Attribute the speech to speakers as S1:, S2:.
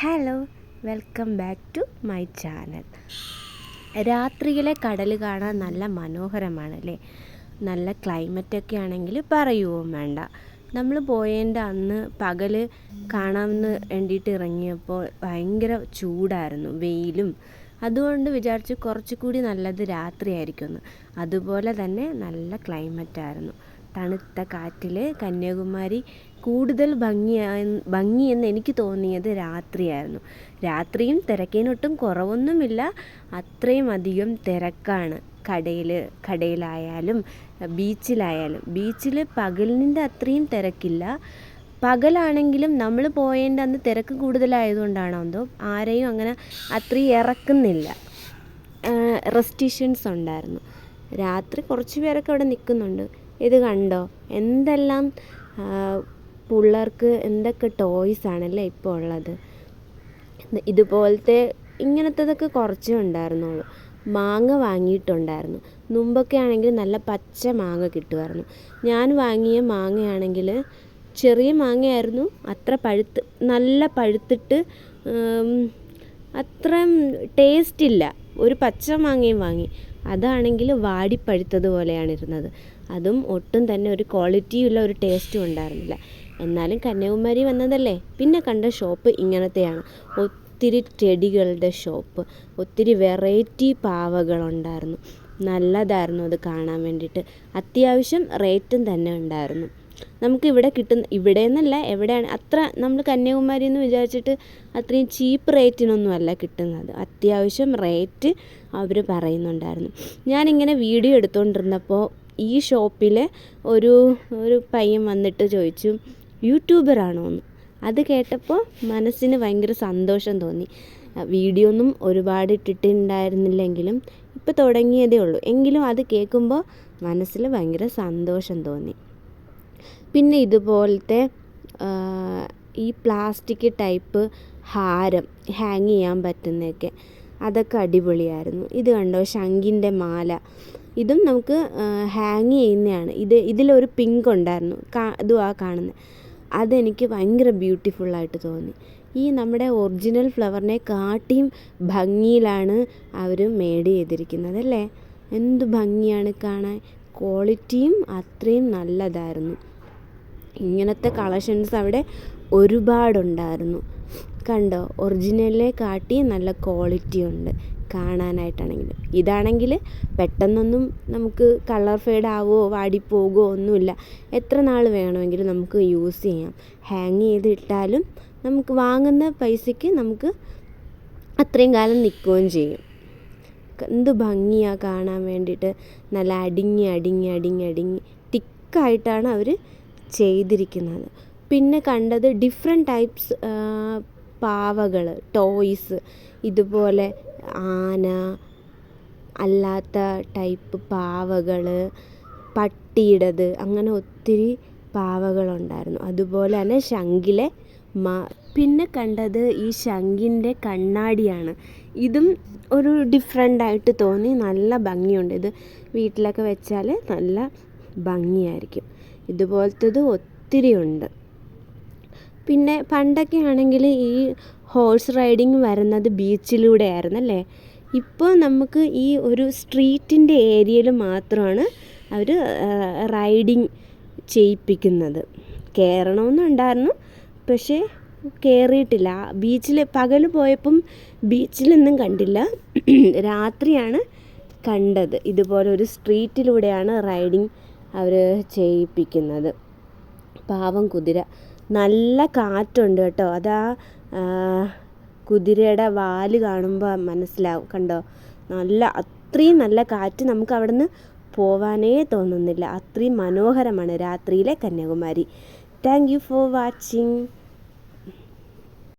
S1: Hello, welcome back to my channel. രാത്രിയിലെ കടൽ കാണാൻ നല്ല മനോഹരമാണല്ലേ. നല്ല ക്ലൈമറ്റൊക്കെ ആണെങ്കിൽ പറയുകയും വേണ്ട. നമ്മൾ പോയതിൻ്റെ അന്ന് പകൽ കാണാമെന്ന് വേണ്ടിയിട്ട് ഇറങ്ങിയപ്പോൾ ഭയങ്കര ചൂടായിരുന്നു, വെയിലും. അതുകൊണ്ട് വിചാരിച്ചു കുറച്ചുകൂടി നല്ലത് രാത്രിയായിരിക്കുമെന്ന്. അതുപോലെ തന്നെ നല്ല ക്ലൈമറ്റായിരുന്നു. തണുത്ത കാറ്റിൽ കന്യാകുമാരി കൂടുതൽ ഭംഗിയെന്ന് എനിക്ക് തോന്നിയത് രാത്രിയായിരുന്നു. രാത്രിയും തിരക്കിനൊട്ടും കുറവൊന്നുമില്ല, അത്രയും അധികം തിരക്കാണ്. കടയിലായാലും ബീച്ചിലായാലും. ബീച്ചിൽ പകലിൻ്റെ അത്രയും തിരക്കില്ല. പകലാണെങ്കിലും നമ്മൾ പോയതിൻ്റെ അന്ന് തിരക്ക് കൂടുതലായതുകൊണ്ടാണോ എന്തോ ആരെയും അങ്ങനെ അത്രയും ഇറക്കുന്നില്ല. റെസ്ട്രിക്ഷൻസ് ഉണ്ടായിരുന്നു. രാത്രി കുറച്ച് പേരൊക്കെ അവിടെ നിൽക്കുന്നുണ്ട്. ഇത് കണ്ടോ, എന്തെല്ലാം പിള്ളേർക്ക് എന്തൊക്കെ ടോയ്സ് ആണല്ലേ ഇപ്പോൾ ഉള്ളത്. ഇതുപോലത്തെ ഇങ്ങനത്തതൊക്കെ കുറച്ചേ ഉണ്ടായിരുന്നുള്ളൂ. മാങ്ങ വാങ്ങിയിട്ടുണ്ടായിരുന്നു. മുമ്പൊക്കെ ആണെങ്കിൽ നല്ല പച്ച മാങ്ങ കിട്ടുമായിരുന്നു. ഞാൻ വാങ്ങിയ മാങ്ങയാണെങ്കിൽ ചെറിയ മാങ്ങയായിരുന്നു, നല്ല പഴുത്തിട്ട് അത്ര ടേസ്റ്റ് ഇല്ല. ഒരു പച്ച മാങ്ങയും വാങ്ങി, അതാണെങ്കിൽ വാടിപ്പഴുത്തതുപോലെയാണ് ഇരുന്നത്. അതും ഒട്ടും തന്നെ ഒരു ക്വാളിറ്റിയുള്ള ഒരു ടേസ്റ്റും ഉണ്ടായിരുന്നില്ല. എന്നാലും കന്യാകുമാരി വന്നതല്ലേ, പിന്നെ കണ്ട ഷോപ്പ് ഇങ്ങനത്തെയാണ്. ഒത്തിരി ചെടികളുടെ ഷോപ്പ്, ഒത്തിരി വെറൈറ്റി പാവകളുണ്ടായിരുന്നു. നല്ലതായിരുന്നു അത് കാണാൻ വേണ്ടിയിട്ട്. അത്യാവശ്യം റേറ്റും തന്നെ ഉണ്ടായിരുന്നു. നമുക്ക് ഇവിടെ എന്നല്ല, എവിടെയാണ് അത്ര നമ്മൾ കന്യാകുമാരി എന്ന് വിചാരിച്ചിട്ട് അത്രയും ചീപ്പ് റേറ്റിനൊന്നും അല്ല കിട്ടുന്നത്. അത്യാവശ്യം റേറ്റ് അവർ പറയുന്നുണ്ടായിരുന്നു. ഞാനിങ്ങനെ വീഡിയോ എടുത്തുകൊണ്ടിരുന്നപ്പോൾ ഈ ഷോപ്പിൽ ഒരു പയ്യൻ വന്നിട്ട് ചോദിച്ചു, യൂട്യൂബറാണോ എന്ന്. അത് കേട്ടപ്പോൾ മനസ്സിന് ഭയങ്കര സന്തോഷം തോന്നി. വീഡിയോ ഒന്നും ഒരുപാട് ഇട്ടിട്ടുണ്ടായിരുന്നില്ലെങ്കിലും ഇപ്പോൾ തുടങ്ങിയതേ ഉള്ളൂ. എങ്കിലും അത് കേൾക്കുമ്പോൾ മനസ്സിൽ ഭയങ്കര സന്തോഷം തോന്നി. പിന്നെ ഇതുപോലത്തെ ഈ പ്ലാസ്റ്റിക് ടൈപ്പ് ഹാരം ഹാങ് ചെയ്യാൻ പറ്റുന്നതൊക്കെ, അതൊക്കെ അടിപൊളിയായിരുന്നു. ഇത് കണ്ടോ, ശംഖിൻ്റെ മാല. ഇതും നമുക്ക് ഹാങ് ചെയ്യുന്നതാണ്. ഇതിലൊരു പിങ്ക് ഉണ്ടായിരുന്നു, ഇതും കാണുന്നത്. അതെനിക്ക് ഭയങ്കര ബ്യൂട്ടിഫുള്ളായിട്ട് തോന്നി. ഈ നമ്മുടെ ഒറിജിനൽ ഫ്ലവറിനെ കാട്ടിയും ഭംഗിയിലാണ് അവർ മെയ്ഡ് ചെയ്തിരിക്കുന്നത് അല്ലേ. എന്ത് ഭംഗിയാണ് കാണാൻ. ക്വാളിറ്റിയും അത്രയും നല്ലതായിരുന്നു. ഇങ്ങനത്തെ കളക്ഷൻസ് അവിടെ ഒരുപാടുണ്ടായിരുന്നു. കണ്ടോ, ഒറിജിനലിനെ കാട്ടി നല്ല ക്വാളിറ്റി ഉണ്ട് കാണാനായിട്ടാണെങ്കിലും. ഇതാണെങ്കിൽ പെട്ടെന്നൊന്നും നമുക്ക് കളർ ഫെയ്ഡ് ആവുമോ വാടിപ്പോകുമോ ഒന്നുമില്ല. എത്ര നാൾ വേണമെങ്കിലും നമുക്ക് യൂസ് ചെയ്യാം. ഹാങ് ചെയ്തിട്ടാലും നമുക്ക് വാങ്ങുന്ന പൈസയ്ക്ക് നമുക്ക് അത്രയും കാലം നിൽക്കുകയും ചെയ്യും. എന്ത് ഭംഗിയാണ് കാണാൻ വേണ്ടിയിട്ട്. നല്ല അടിങ്ങി തിക്കായിട്ടാണ് അവർ ചെയ്തിരിക്കുന്നത്. പിന്നെ കണ്ടത് ഡിഫറെൻറ്റ് ടൈപ്സ് പാവകൾ, ടോയ്സ്. ഇതുപോലെ ആന, അല്ലാത്ത ടൈപ്പ് പാവകൾ, പട്ടിയുടേത്, അങ്ങനെ ഒത്തിരി പാവകളുണ്ടായിരുന്നു. അതുപോലെ തന്നെ ശംഖിലെ പിന്നെ കണ്ടത് ഈ ശംഖിൻ്റെ കണ്ണാടിയാണ്. ഇതും ഒരു ഡിഫറെൻ്റായിട്ട് തോന്നി. നല്ല ഭംഗിയുണ്ട്. ഇത് വീട്ടിലൊക്കെ വെച്ചാൽ നല്ല ഭംഗിയായിരിക്കും. ഇതുപോലത്തത് ഒത്തിരി ഉണ്ട്. പിന്നെ പണ്ടൊക്കെ ആണെങ്കിൽ ഈ ഹോഴ്സ് റൈഡിങ് വരുന്നത് ബീച്ചിലൂടെ ആയിരുന്നല്ലേ. ഇപ്പോൾ നമുക്ക് ഈ ഒരു സ്ട്രീറ്റിൻ്റെ ഏരിയയിൽ മാത്രമാണ് അവർ റൈഡിങ് ചെയ്യിപ്പിക്കുന്നത്. കയറണമെന്നുണ്ടായിരുന്നു, പക്ഷേ കയറിയിട്ടില്ല. ബീച്ചിൽ പകൽ പോയപ്പം ബീച്ചിലൊന്നും കണ്ടില്ല, രാത്രിയാണ് കണ്ടത്. ഇതുപോലെ ഒരു സ്ട്രീറ്റിലൂടെയാണ് റൈഡിങ് അവർ ചെയ്യിപ്പിക്കുന്നത്. പാവം കുതിര. നല്ല കാറ്റുണ്ട് കേട്ടോ. അതാ കുതിരയുടെ വാല് കാണുമ്പോൾ മനസ്സിലാവും. കണ്ടോ, അത്രയും നല്ല കാറ്റ്. നമുക്ക് അവിടെ നിന്ന് പോവാനേ തോന്നുന്നില്ല. അത്രയും മനോഹരമാണ് രാത്രിയിലെ Kanyakumari. Thank you for watching.